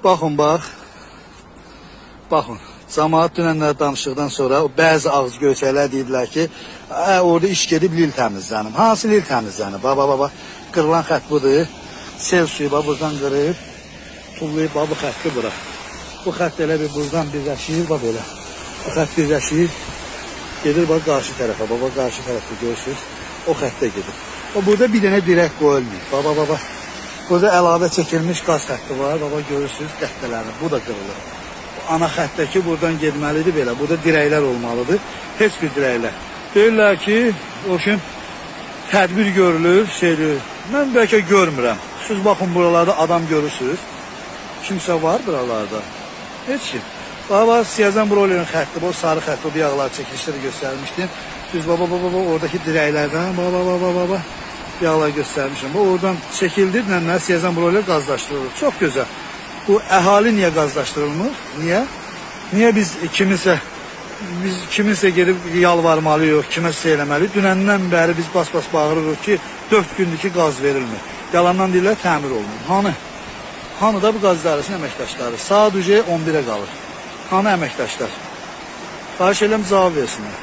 Baxın, baxın. Cəmaət dünənlər danışıqdan sonra o bəzi ağız göçəklər deyirlər ki, orada iş gedib lil təmizlənib. Hansı lil təmizlənib? Baba, qırılan xətt budur. Sel suyu buradan qırıb, tullayıb bu xətti bura. Bu xətt elə bir buradan birləşir, belə. Bu xətt birləşir, gedir qarşı tərəfə. Qarşı tərəfdə görürsünüz, o xəttə gedir. Burada bir dənə dirək qoyulmayıb. Baba. Burada əlavə çəkilmiş qaz xətti var. Görürsünüz qəttələrini. Bu da qırılır. Ana xəttəki buradan getməlidir belə. Burada dirəklər olmalıdır. Heç bir dirəklər. Deyirlər ki, o gün tədbir görülür, şeydir. Mən bəlkə görmürəm. Siz baxın, buralarda adam görürsünüz. Kimsə var buralarda? Heç kim. Baba, siyazan broilerin xətti, bu sarı xətti, o bir yağlar çəkilişləri göstərmişdim. Düz baba, oradakı dirəklərdən, baba, yağlar göstərmişim. Bu oradan çəkildi, siyazan broiler qazlaşdırılır. Çox gözəl. Bu əhali niyə qazlaşdırılmır? Niyə? Niyə biz kiminsə gedib yalvarmalıyıq, kiməsə eləməli? Dünəndən bəri biz bas bağırırıq ki, 4 gündür ki qaz verilmir. Yalandan deyirlər, təmir olunur. Hanı da bu qaz idarəsinin əməkdaşları? Saat 11-ə qalır. Hanı əməkdaşlar? Xahiş edirəm, cavab versinlər.